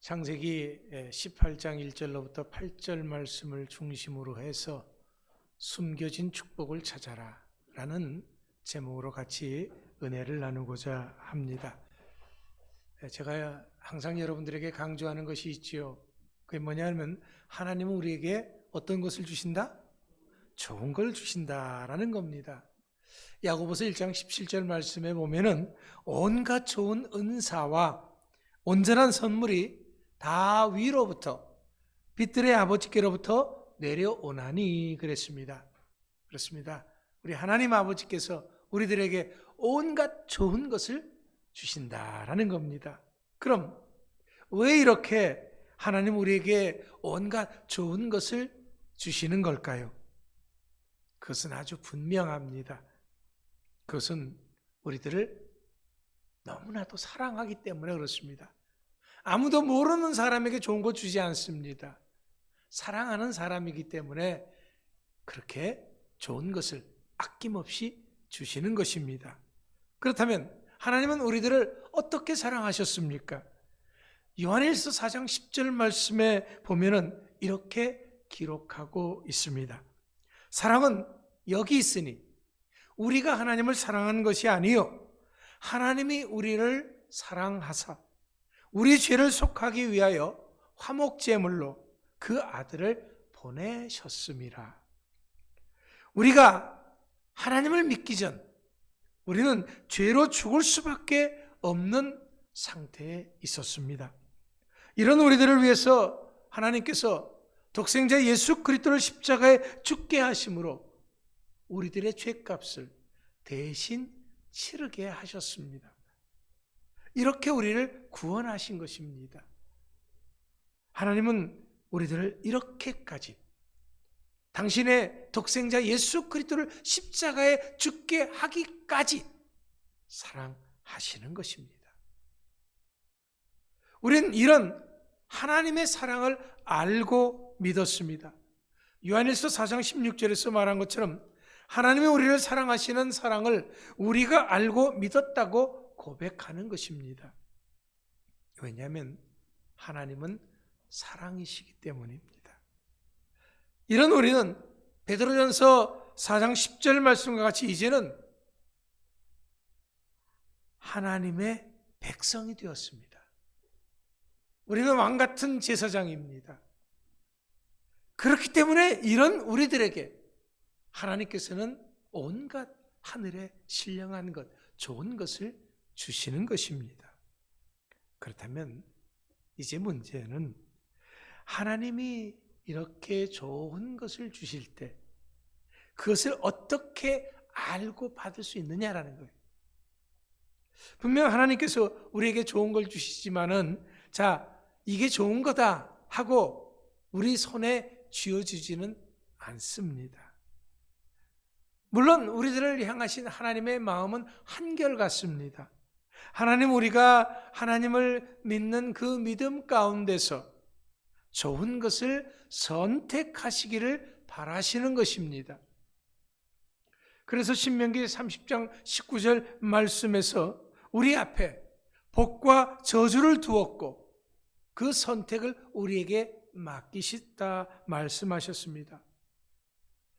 창세기 18장 1절로부터 8절 말씀을 중심으로 해서 숨겨진 축복을 찾아라 라는 제목으로 같이 은혜를 나누고자 합니다. 제가 항상 여러분들에게 강조하는 것이 있지요. 그게 뭐냐면 하나님은 우리에게 어떤 것을 주신다? 좋은 걸 주신다라는 겁니다. 야고보서 1장 17절 말씀에 보면은 온갖 좋은 은사와 온전한 선물이 다 위로부터 빛들의 아버지께로부터 내려오나니 그랬습니다. 그렇습니다. 우리 하나님 아버지께서 우리들에게 온갖 좋은 것을 주신다라는 겁니다. 그럼 왜 이렇게 하나님 우리에게 온갖 좋은 것을 주시는 걸까요? 그것은 아주 분명합니다. 그것은 우리들을 너무나도 사랑하기 때문에 그렇습니다. 아무도 모르는 사람에게 좋은 거 주지 않습니다. 사랑하는 사람이기 때문에 그렇게 좋은 것을 아낌없이 주시는 것입니다. 그렇다면 하나님은 우리들을 어떻게 사랑하셨습니까? 요한일서 4장 10절 말씀에 보면은 이렇게 기록하고 있습니다. 사랑은 여기 있으니 우리가 하나님을 사랑하는 것이 아니요 하나님이 우리를 사랑하사 우리 죄를 속하기 위하여 화목제물로 그 아들을 보내셨음이라. 우리가 하나님을 믿기 전 우리는 죄로 죽을 수밖에 없는 상태에 있었습니다. 이런 우리들을 위해서 하나님께서 독생자 예수 그리스도를 십자가에 죽게 하심으로 우리들의 죄값을 대신 치르게 하셨습니다. 이렇게 우리를 구원하신 것입니다. 하나님은 우리들을 이렇게까지 당신의 독생자 예수 그리스도를 십자가에 죽게 하기까지 사랑하시는 것입니다. 우리는 이런 하나님의 사랑을 알고 믿었습니다. 요한일서 4장 16절에서 말한 것처럼 하나님이 우리를 사랑하시는 사랑을 우리가 알고 믿었다고 고백하는 것입니다. 왜냐하면 하나님은 사랑이시기 때문입니다. 이런 우리는 베드로전서 4장 10절 말씀과 같이 이제는 하나님의 백성이 되었습니다. 우리는 왕같은 제사장입니다. 그렇기 때문에 이런 우리들에게 하나님께서는 온갖 하늘에 신령한 것, 좋은 것을 주시는 것입니다. 그렇다면 이제 문제는 하나님이 이렇게 좋은 것을 주실 때 그것을 어떻게 알고 받을 수 있느냐라는 거예요. 분명 하나님께서 우리에게 좋은 걸 주시지만은 자, 이게 좋은 거다 하고 우리 손에 쥐어주지는 않습니다. 물론 우리들을 향하신 하나님의 마음은 한결같습니다. 하나님 우리가 하나님을 믿는 그 믿음 가운데서 좋은 것을 선택하시기를 바라시는 것입니다. 그래서 신명기 30장 19절 말씀에서 우리 앞에 복과 저주를 두었고 그 선택을 우리에게 맡기시다 말씀하셨습니다.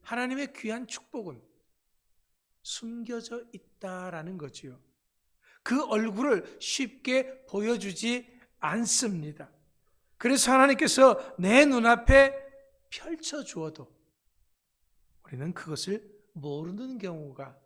하나님의 귀한 축복은 숨겨져 있다라는 거지요. 그 얼굴을 쉽게 보여주지 않습니다. 그래서 하나님께서 내 눈앞에 펼쳐주어도 우리는 그것을 모르는 경우가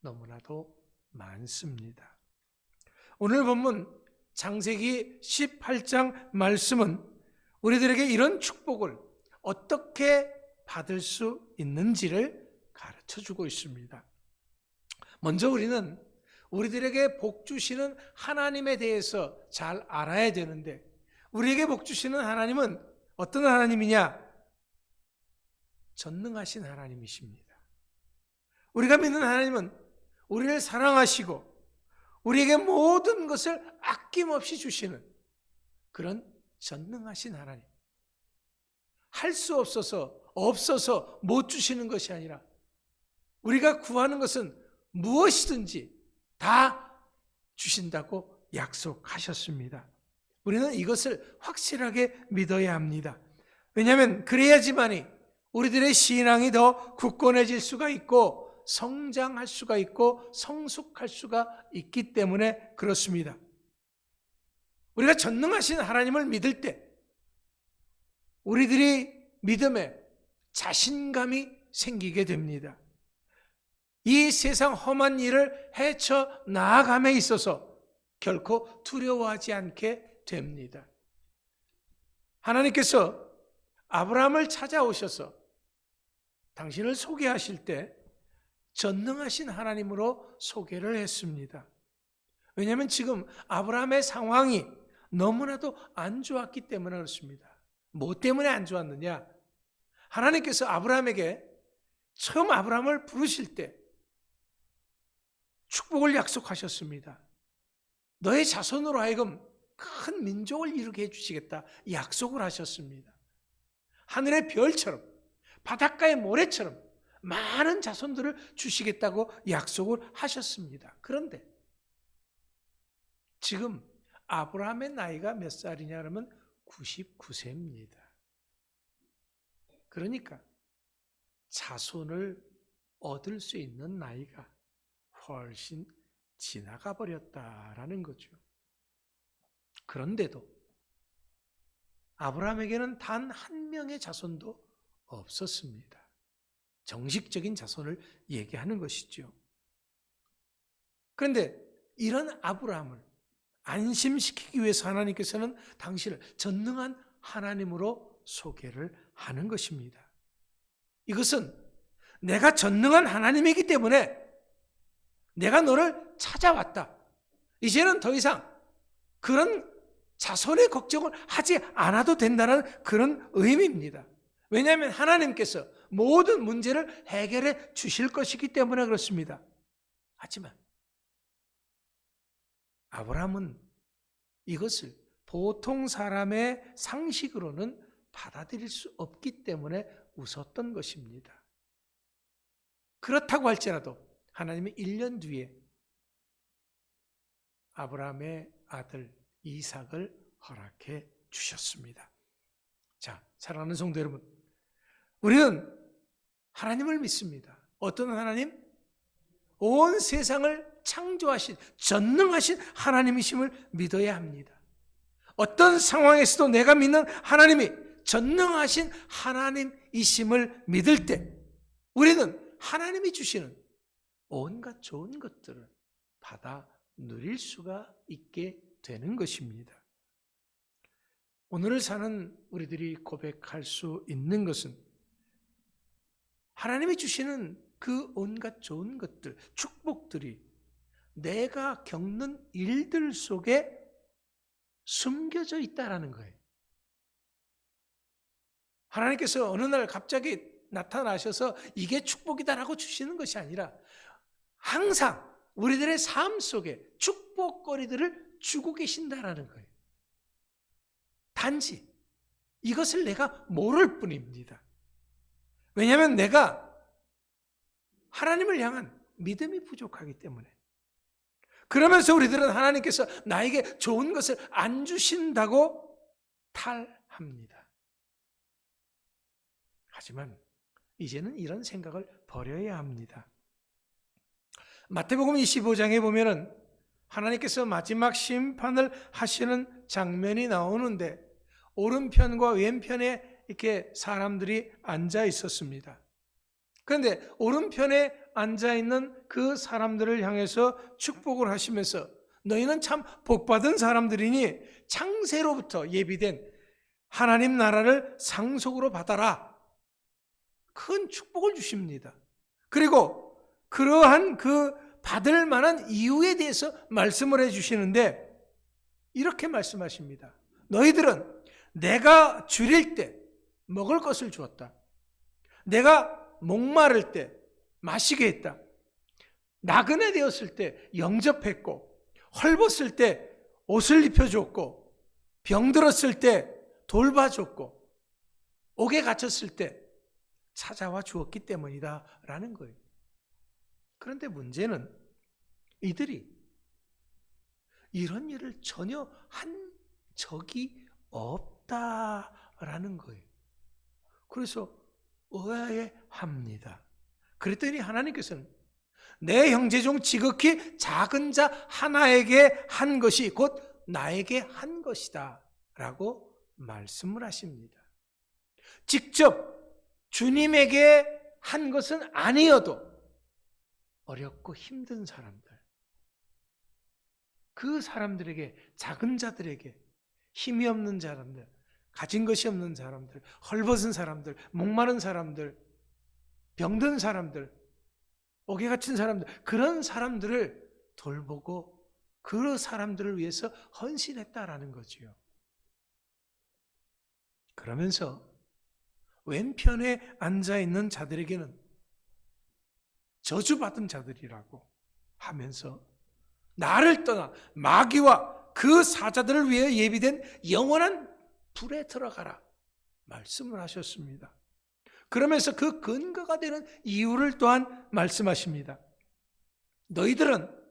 너무나도 많습니다. 오늘 본문 창세기 18장 말씀은 우리들에게 이런 축복을 어떻게 받을 수 있는지를 가르쳐주고 있습니다. 먼저 우리는 우리들에게 복 주시는 하나님에 대해서 잘 알아야 되는데 우리에게 복 주시는 하나님은 어떤 하나님이냐? 전능하신 하나님이십니다. 우리가 믿는 하나님은 우리를 사랑하시고 우리에게 모든 것을 아낌없이 주시는 그런 전능하신 하나님. 할 수 없어서 못 주시는 것이 아니라 우리가 구하는 것은 무엇이든지 다 주신다고 약속하셨습니다. 우리는 이것을 확실하게 믿어야 합니다. 왜냐하면 그래야지만이 우리들의 신앙이 더 굳건해질 수가 있고 성장할 수가 있고 성숙할 수가 있기 때문에 그렇습니다. 우리가 전능하신 하나님을 믿을 때 우리들이 믿음에 자신감이 생기게 됩니다. 이 세상 험한 일을 헤쳐 나아감에 있어서 결코 두려워하지 않게 됩니다. 하나님께서 아브라함을 찾아오셔서 당신을 소개하실 때 전능하신 하나님으로 소개를 했습니다. 왜냐하면 지금 아브라함의 상황이 너무나도 안 좋았기 때문에 그렇습니다. 뭐 때문에 안 좋았느냐? 하나님께서 아브라함에게 처음 아브라함을 부르실 때 축복을 약속하셨습니다. 너의 자손으로 하여금 큰 민족을 이루게 해주시겠다 약속을 하셨습니다. 하늘의 별처럼 바닷가의 모래처럼 많은 자손들을 주시겠다고 약속을 하셨습니다. 그런데 지금 아브라함의 나이가 몇 살이냐 그러면 99세입니다. 그러니까 자손을 얻을 수 있는 나이가 훨씬 지나가 버렸다라는 거죠. 그런데도 아브라함에게는 단 한 명의 자손도 없었습니다. 정식적인 자손을 얘기하는 것이죠. 그런데 이런 아브라함을 안심시키기 위해서 하나님께서는 당신을 전능한 하나님으로 소개를 하는 것입니다. 이것은 내가 전능한 하나님이기 때문에 내가 너를 찾아왔다. 이제는 더 이상 그런 자손의 걱정을 하지 않아도 된다는 그런 의미입니다. 왜냐하면 하나님께서 모든 문제를 해결해 주실 것이기 때문에 그렇습니다. 하지만 아브라함은 이것을 보통 사람의 상식으로는 받아들일 수 없기 때문에 웃었던 것입니다. 그렇다고 할지라도 하나님은 1년 뒤에 아브라함의 아들 이삭을 허락해 주셨습니다. 자, 사랑하는 성도 여러분, 우리는 하나님을 믿습니다. 어떤 하나님? 온 세상을 창조하신 전능하신 하나님이심을 믿어야 합니다. 어떤 상황에서도 내가 믿는 하나님이 전능하신 하나님이심을 믿을 때 우리는 하나님이 주시는 온갖 좋은 것들을 받아 누릴 수가 있게 되는 것입니다. 오늘을 사는 우리들이 고백할 수 있는 것은 하나님이 주시는 그 온갖 좋은 것들, 축복들이 내가 겪는 일들 속에 숨겨져 있다라는 거예요. 하나님께서 어느 날 갑자기 나타나셔서 이게 축복이다라고 주시는 것이 아니라 항상 우리들의 삶 속에 축복거리들을 주고 계신다라는 거예요. 단지 이것을 내가 모를 뿐입니다. 왜냐하면 내가 하나님을 향한 믿음이 부족하기 때문에. 그러면서 우리들은 하나님께서 나에게 좋은 것을 안 주신다고 탈합니다. 하지만 이제는 이런 생각을 버려야 합니다. 마태복음 25장에 보면은 하나님께서 마지막 심판을 하시는 장면이 나오는데 오른편과 왼편에 이렇게 사람들이 앉아 있었습니다. 그런데 오른편에 앉아 있는 그 사람들을 향해서 축복을 하시면서 너희는 참 복받은 사람들이니 창세로부터 예비된 하나님 나라를 상속으로 받아라. 큰 축복을 주십니다. 그리고 그러한 그 받을 만한 이유에 대해서 말씀을 해주시는데 이렇게 말씀하십니다. 너희들은 내가 줄일 때 먹을 것을 주었다. 내가 목마를 때 마시게 했다. 나그네 되었을 때 영접했고 헐벗을 때 옷을 입혀줬고 병들었을 때 돌봐줬고 옥에 갇혔을 때 찾아와 주었기 때문이다 라는 거예요. 그런데 문제는 이들이 이런 일을 전혀 한 적이 없다라는 거예요. 그래서 의아해합니다. 그랬더니 하나님께서는 내 형제 중 지극히 작은 자 하나에게 한 것이 곧 나에게 한 것이다 라고 말씀을 하십니다. 직접 주님에게 한 것은 아니어도 어렵고 힘든 사람들, 그 사람들에게, 작은 자들에게, 힘이 없는 사람들, 가진 것이 없는 사람들, 헐벗은 사람들, 목마른 사람들, 병든 사람들, 옥에 갇힌 사람들, 그런 사람들을 돌보고 그 사람들을 위해서 헌신했다라는 거지요. 그러면서 왼편에 앉아있는 자들에게는 저주받은 자들이라고 하면서 나를 떠나 마귀와 그 사자들을 위해 예비된 영원한 불에 들어가라 말씀을 하셨습니다. 그러면서 그 근거가 되는 이유를 또한 말씀하십니다. 너희들은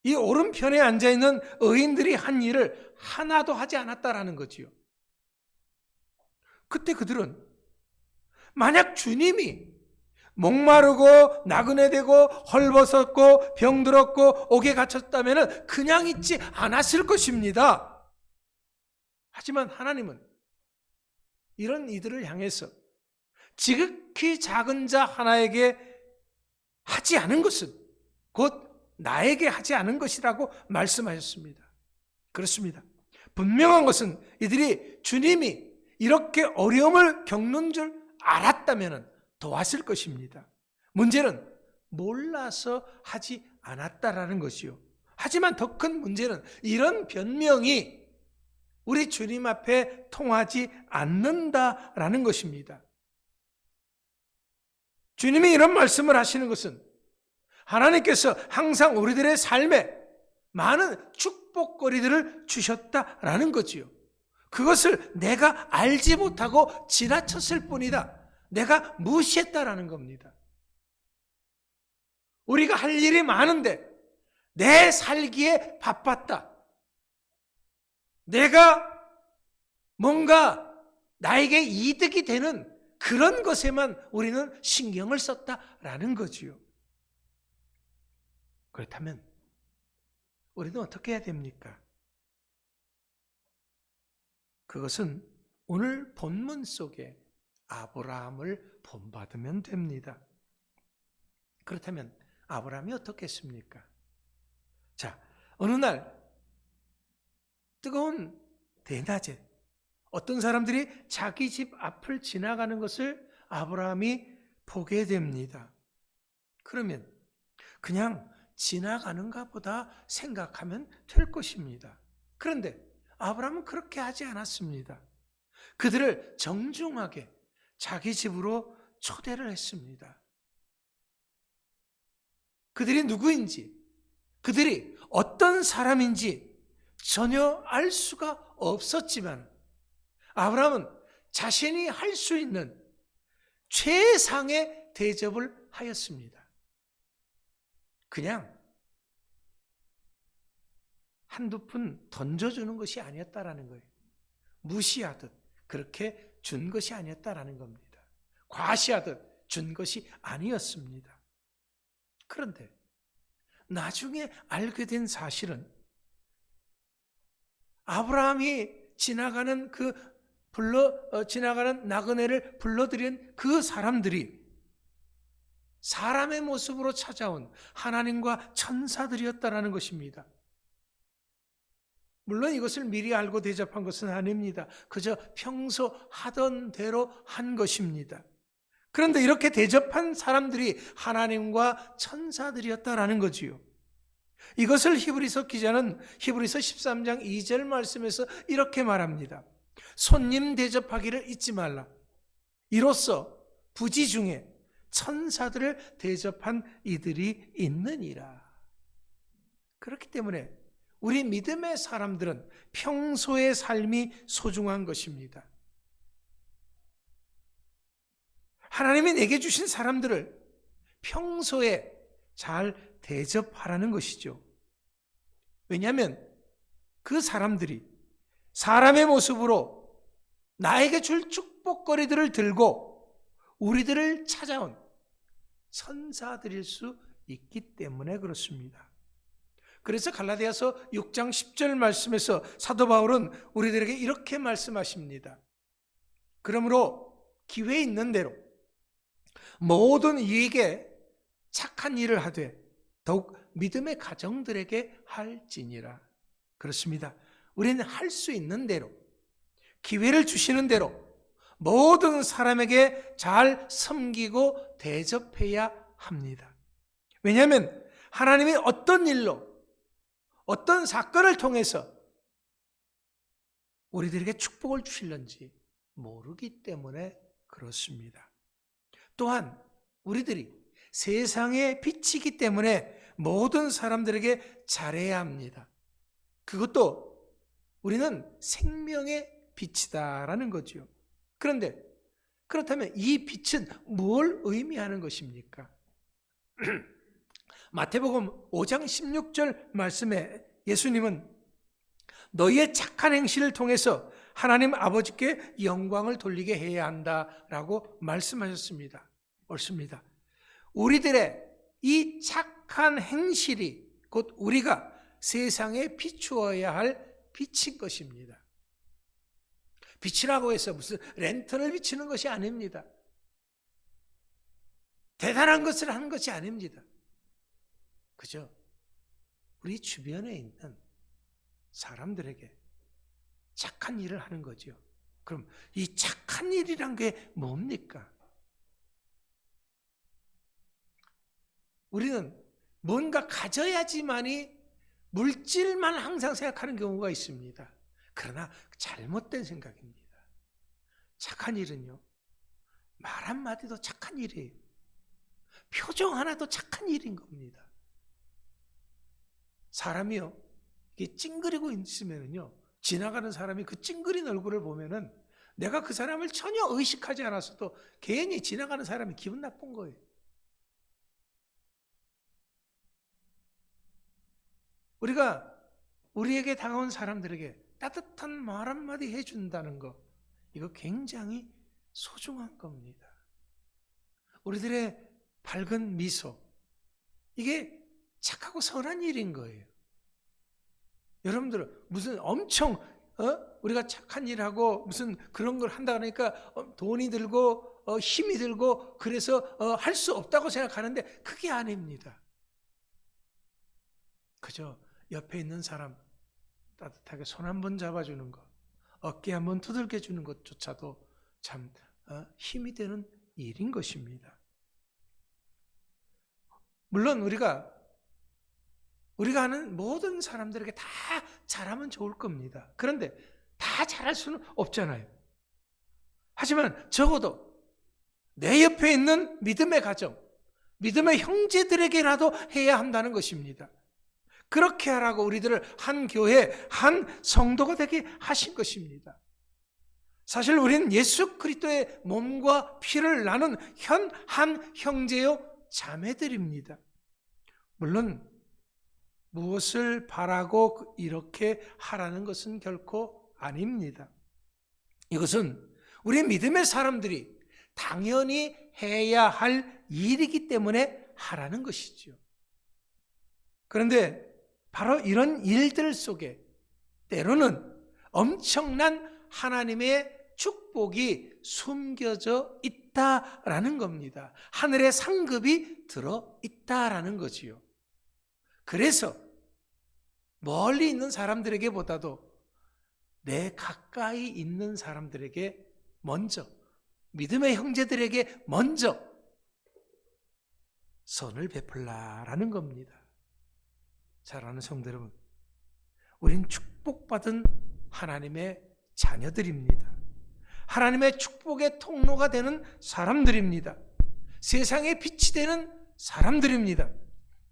이 오른편에 앉아있는 의인들이 한 일을 하나도 하지 않았다라는 거지요. 그때 그들은 만약 주님이 목마르고 나그네되고 헐벗었고 병들었고 옥에 갇혔다면 그냥 있지 않았을 것입니다. 하지만 하나님은 이런 이들을 향해서 지극히 작은 자 하나에게 하지 않은 것은 곧 나에게 하지 않은 것이라고 말씀하셨습니다. 그렇습니다. 분명한 것은 이들이 주님이 이렇게 어려움을 겪는 줄 알았다면 도왔을 것입니다. 문제는 몰라서 하지 않았다라는 것이요. 하지만 더 큰 문제는 이런 변명이 우리 주님 앞에 통하지 않는다라는 것입니다. 주님이 이런 말씀을 하시는 것은 하나님께서 항상 우리들의 삶에 많은 축복거리들을 주셨다라는 거지요. 그것을 내가 알지 못하고 지나쳤을 뿐이다. 내가 무시했다라는 겁니다. 우리가 할 일이 많은데 내 살기에 바빴다. 내가 뭔가 나에게 이득이 되는 그런 것에만 우리는 신경을 썼다라는 거지요. 그렇다면 우리는 어떻게 해야 됩니까? 그것은 오늘 본문 속에 아브라함을 본받으면 됩니다. 그렇다면 아브라함이 어떻게 했습니까? 자, 어느 날 뜨거운 대낮에 어떤 사람들이 자기 집 앞을 지나가는 것을 아브라함이 보게 됩니다. 그러면 그냥 지나가는가 보다 생각하면 될 것입니다. 그런데 아브라함은 그렇게 하지 않았습니다. 그들을 정중하게 자기 집으로 초대를 했습니다. 그들이 누구인지, 그들이 어떤 사람인지 전혀 알 수가 없었지만 아브라함은 자신이 할 수 있는 최상의 대접을 하였습니다. 그냥 한두 푼 던져주는 것이 아니었다라는 거예요. 무시하듯 그렇게 준 것이 아니었다라는 겁니다. 과시하듯 준 것이 아니었습니다. 그런데 나중에 알게 된 사실은 아브라함이 지나가는 지나가는 나그네를 불러들인 그 사람들이 사람의 모습으로 찾아온 하나님과 천사들이었다라는 것입니다. 물론 이것을 미리 알고 대접한 것은 아닙니다. 그저 평소 하던 대로 한 것입니다. 그런데 이렇게 대접한 사람들이 하나님과 천사들이었다라는 거지요. 이것을 히브리서 기자는 히브리서 13장 2절 말씀에서 이렇게 말합니다. 손님 대접하기를 잊지 말라. 이로써 부지 중에 천사들을 대접한 이들이 있느니라. 그렇기 때문에 우리 믿음의 사람들은 평소의 삶이 소중한 것입니다. 하나님이 내게 주신 사람들을 평소에 잘 대접하라는 것이죠. 왜냐하면 그 사람들이 사람의 모습으로 나에게 줄 축복거리들을 들고 우리들을 찾아온 천사들일 수 있기 때문에 그렇습니다. 그래서 갈라디아서 6장 10절 말씀에서 사도 바울은 우리들에게 이렇게 말씀하십니다. 그러므로 기회 있는 대로 모든 이에게 착한 일을 하되 더욱 믿음의 가정들에게 할지니라. 그렇습니다. 우리는 할 수 있는 대로, 기회를 주시는 대로 모든 사람에게 잘 섬기고 대접해야 합니다. 왜냐하면 하나님이 어떤 일로, 어떤 사건을 통해서 우리들에게 축복을 주실는지 모르기 때문에 그렇습니다. 또한 우리들이 세상의 빛이기 때문에 모든 사람들에게 잘해야 합니다. 그것도 우리는 생명의 빛이다라는 거죠. 그런데 그렇다면 이 빛은 뭘 의미하는 것입니까? 마태복음 5장 16절 말씀에 예수님은 너희의 착한 행실을 통해서 하나님 아버지께 영광을 돌리게 해야 한다라고 말씀하셨습니다. 옳습니다. 우리들의 이 착한 행실이 곧 우리가 세상에 비추어야 할 빛인 것입니다. 빛이라고 해서 무슨 랜턴을 비추는 것이 아닙니다. 대단한 것을 하는 것이 아닙니다. 그죠? 우리 주변에 있는 사람들에게 착한 일을 하는 거죠. 그럼 이 착한 일이란 게 뭡니까? 우리는 뭔가 가져야지만이 물질만 항상 생각하는 경우가 있습니다. 그러나 잘못된 생각입니다. 착한 일은요, 말 한마디도 착한 일이에요. 표정 하나도 착한 일인 겁니다. 사람이요, 이게 찡그리고 있으면요, 지나가는 사람이 그 찡그린 얼굴을 보면은 내가 그 사람을 전혀 의식하지 않았어도 괜히 지나가는 사람이 기분 나쁜 거예요. 우리가 우리에게 다가온 사람들에게 따뜻한 말 한마디 해준다는 거, 이거 굉장히 소중한 겁니다. 우리들의 밝은 미소, 이게 착하고 선한 일인 거예요. 여러분들 무슨 엄청 우리가 착한 일하고 무슨 그런 걸 한다 그러니까 돈이 들고 힘이 들고 그래서 할 수 없다고 생각하는데 그게 아닙니다. 그저 옆에 있는 사람 따뜻하게 손 한 번 잡아주는 것, 어깨 한 번 두들겨 주는 것조차도 참 힘이 되는 일인 것입니다. 물론 우리가 하는 모든 사람들에게 다 잘하면 좋을 겁니다. 그런데 다 잘할 수는 없잖아요. 하지만 적어도 내 옆에 있는 믿음의 가정, 믿음의 형제들에게라도 해야 한다는 것입니다. 그렇게 하라고 우리들을 한 교회, 한 성도가 되게 하신 것입니다. 사실 우리는 예수 그리스도의 몸과 피를 나눈 한 형제요 자매들입니다. 물론 무엇을 바라고 이렇게 하라는 것은 결코 아닙니다. 이것은 우리 믿음의 사람들이 당연히 해야 할 일이기 때문에 하라는 것이죠. 그런데 바로 이런 일들 속에 때로는 엄청난 하나님의 축복이 숨겨져 있다라는 겁니다. 하늘의 상급이 들어 있다라는 거지요. 그래서 멀리 있는 사람들에게 보다도 내 가까이 있는 사람들에게 먼저, 믿음의 형제들에게 먼저 선을 베풀라라는 겁니다. 사랑하는 성도 여러분, 우린 축복받은 하나님의 자녀들입니다. 하나님의 축복의 통로가 되는 사람들입니다. 세상의 빛이 되는 사람들입니다.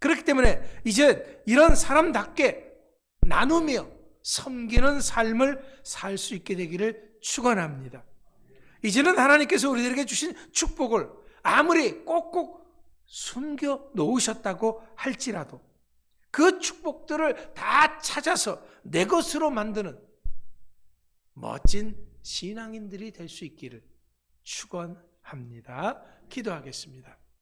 그렇기 때문에 이제 이런 사람답게 나누며 섬기는 삶을 살 수 있게 되기를 축원합니다. 이제는 하나님께서 우리들에게 주신 축복을 아무리 꼭꼭 숨겨 놓으셨다고 할지라도 그 축복들을 다 찾아서 내 것으로 만드는 멋진 신앙인들이 될 수 있기를 축원합니다. 기도하겠습니다.